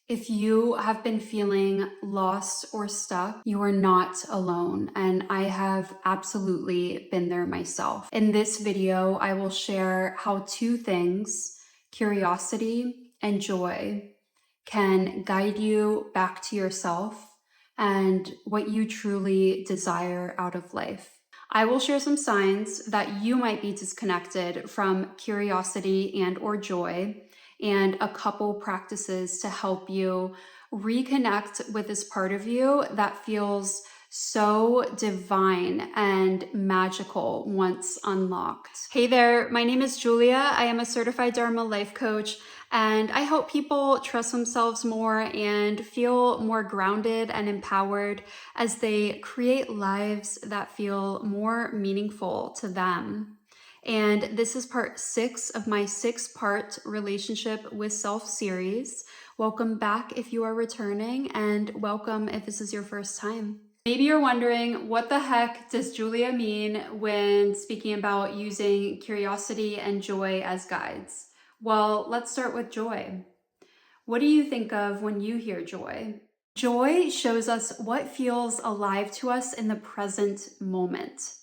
If you have been feeling lost or stuck, you are not alone, and I have absolutely been there myself. In this video, I will share how two things, curiosity and joy, can guide you back to yourself and what you truly desire out of life. I will share some signs that you might be disconnected from curiosity and or joy, and a couple practices to help you reconnect with this part of you that feels so divine and magical once unlocked. Hey there, my name is Julia. I am a certified Dharma life coach, and I help people trust themselves more and feel more grounded and empowered as they create lives that feel more meaningful to them. And this is part 6 of my 6-part relationship with self series. Welcome back if you are returning, and welcome if this is your first time. Maybe you're wondering, what the heck does Julia mean when speaking about using curiosity and joy as guides? Well, let's start with joy. What do you think of when you hear joy? Joy shows us what feels alive to us in the present moment.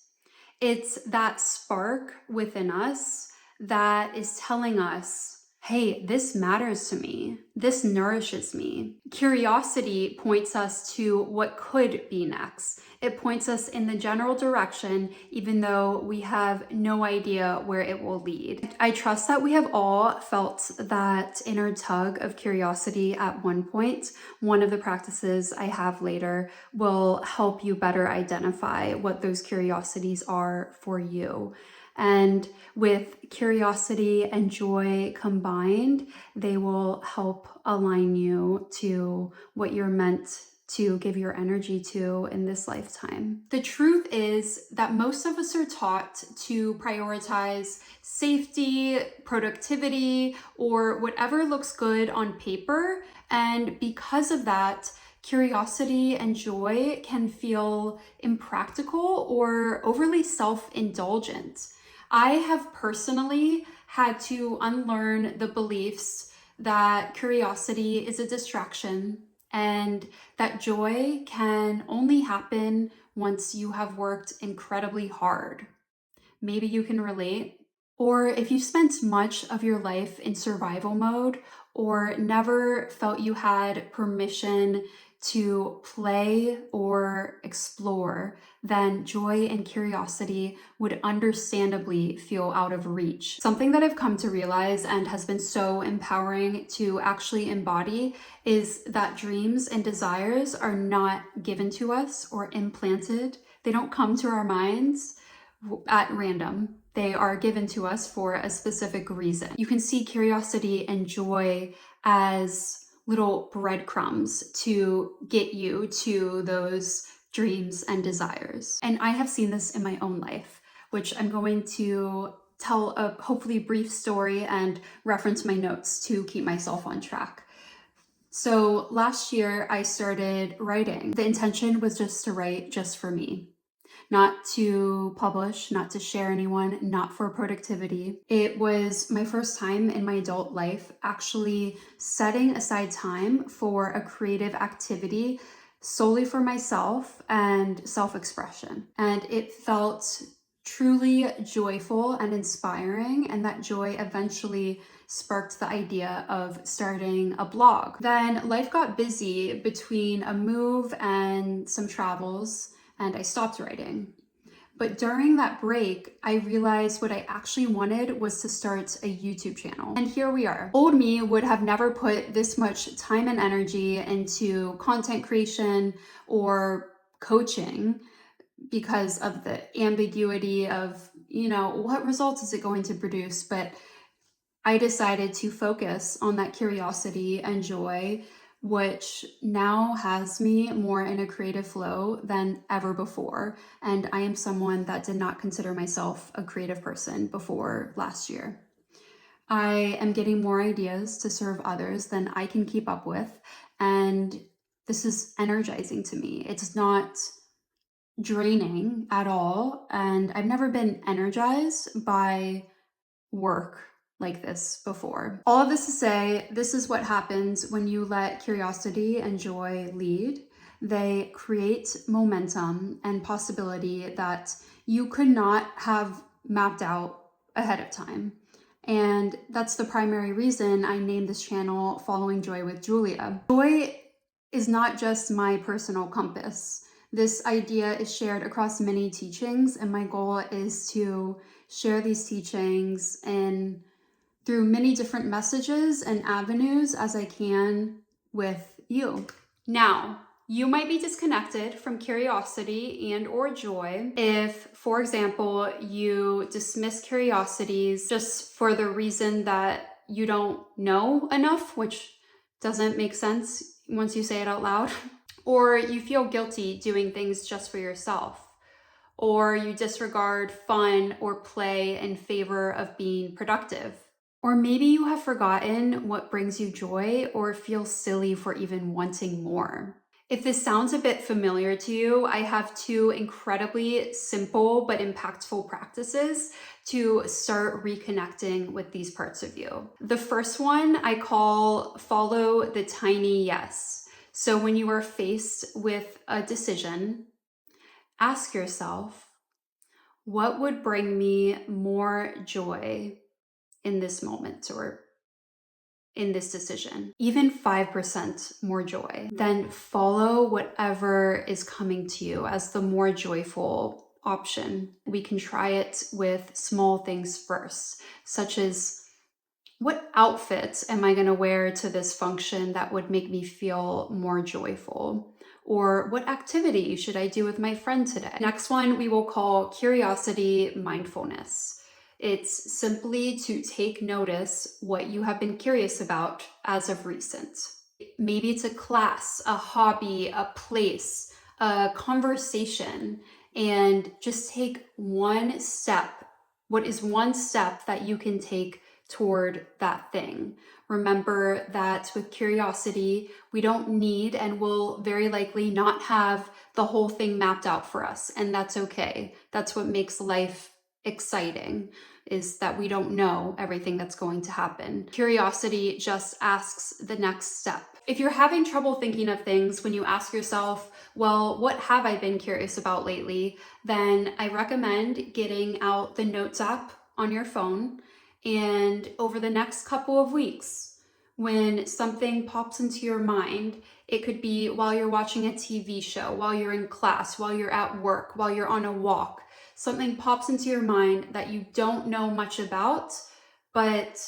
It's that spark within us that is telling us, hey, this matters to me. This nourishes me. Curiosity points us to what could be next. It points us in the general direction, even though we have no idea where it will lead. I trust that we have all felt that inner tug of curiosity at one point. One of the practices I have later will help you better identify what those curiosities are for you. And with curiosity and joy combined, they will help align you to what you're meant to give your energy to in this lifetime. The truth is that most of us are taught to prioritize safety, productivity, or whatever looks good on paper. And because of that, curiosity and joy can feel impractical or overly self-indulgent. I have personally had to unlearn the beliefs that curiosity is a distraction and that joy can only happen once you have worked incredibly hard. Maybe you can relate. Or if you spent much of your life in survival mode or never felt you had permission to play or explore, then joy and curiosity would understandably feel out of reach. Something that I've come to realize and has been so empowering to actually embody is that dreams and desires are not given to us or implanted. They don't come to our minds at random. They are given to us for a specific reason. You can see curiosity and joy as little breadcrumbs to get you to those dreams and desires. And I have seen this in my own life, which I'm going to tell a hopefully brief story and reference my notes to keep myself on track. So last year I started writing. The intention was just to write just for me. Not to publish, not to share anyone, not for productivity. It was my first time in my adult life actually setting aside time for a creative activity solely for myself and self-expression. And it felt truly joyful and inspiring, and that joy eventually sparked the idea of starting a blog. Then life got busy between a move and some travels, and I stopped writing. But during that break, I realized what I actually wanted was to start a YouTube channel. And here we are. Old me would have never put this much time and energy into content creation or coaching because of the ambiguity of, what results is it going to produce? But I decided to focus on that curiosity and joy, which now has me more in a creative flow than ever before. And I am someone that did not consider myself a creative person before last year. I am getting more ideas to serve others than I can keep up with. And this is energizing to me. It's not draining at all. And I've never been energized by work like this before. All of this to say, this is what happens when you let curiosity and joy lead. They create momentum and possibility that you could not have mapped out ahead of time. And that's the primary reason I named this channel Following Joy with Julia. Joy is not just my personal compass. This idea is shared across many teachings, and my goal is to share these teachings and through many different messages and avenues as I can with you. Now, you might be disconnected from curiosity and or joy if, for example, you dismiss curiosities just for the reason that you don't know enough, which doesn't make sense once you say it out loud, or you feel guilty doing things just for yourself, or you disregard fun or play in favor of being productive. Or maybe you have forgotten what brings you joy or feel silly for even wanting more. If this sounds a bit familiar to you, I have two incredibly simple but impactful practices to start reconnecting with these parts of you. The first one I call follow the tiny yes. So when you are faced with a decision, ask yourself, what would bring me more joy in this moment or in this decision? Even 5% more joy. Then follow whatever is coming to you as the more joyful option. We can try it with small things first, such as, what outfit am I going to wear to this function that would make me feel more joyful? Or what activity should I do with my friend today? Next one we will call curiosity mindfulness. It's simply to take notice what you have been curious about as of recent. Maybe it's a class, a hobby, a place, a conversation, and just take one step. What is one step that you can take toward that thing? Remember that with curiosity, we don't need and will very likely not have the whole thing mapped out for us, and that's okay. That's what makes life exciting, is that we don't know everything that's going to happen. Curiosity just asks the next step. If you're having trouble thinking of things when you ask yourself, well, what have I been curious about lately? Then I recommend getting out the Notes app on your phone, and over the next couple of weeks, when something pops into your mind, it could be while you're watching a TV show, while you're in class, while you're at work, while you're on a walk, something pops into your mind that you don't know much about, but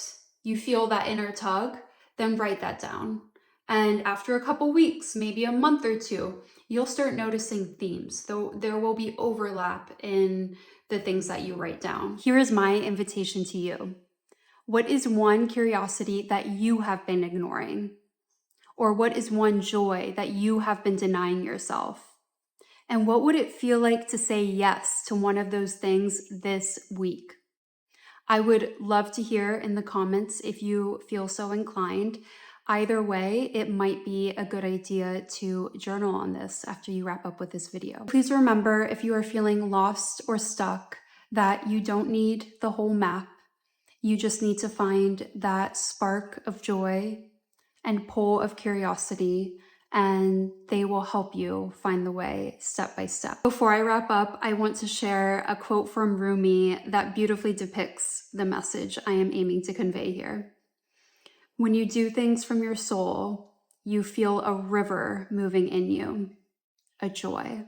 you feel that inner tug, then write that down. And after a couple weeks, maybe a month or two, you'll start noticing themes, though there will be overlap in the things that you write down. Here is my invitation to you. What is one curiosity that you have been ignoring? Or what is one joy that you have been denying yourself? And what would it feel like to say yes to one of those things this week? I would love to hear in the comments if you feel so inclined. Either way, it might be a good idea to journal on this after you wrap up with this video. Please remember, if you are feeling lost or stuck, that you don't need the whole map. You just need to find that spark of joy and pull of curiosity, and they will help you find the way step by step. Before I wrap up, I want to share a quote from Rumi that beautifully depicts the message I am aiming to convey here. When you do things from your soul, you feel a river moving in you, a joy.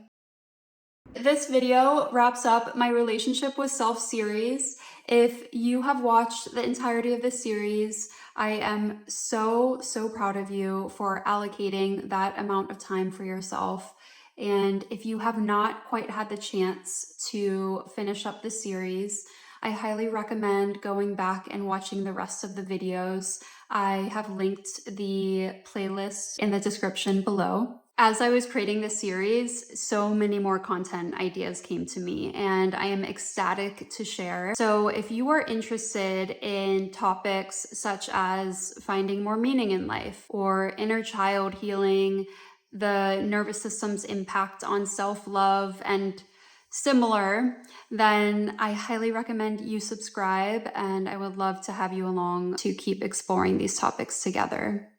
This video wraps up my relationship with self series. If you have watched the entirety of this series, I am so proud of you for allocating that amount of time for yourself. And if you have not quite had the chance to finish up the series, I highly recommend going back and watching the rest of the videos. I have linked the playlist in the description below. As I was creating this series, so many more content ideas came to me, and I am ecstatic to share. So if you are interested in topics such as finding more meaning in life, or inner child healing, the nervous system's impact on self-love, and similar, then I highly recommend you subscribe, and I would love to have you along to keep exploring these topics together.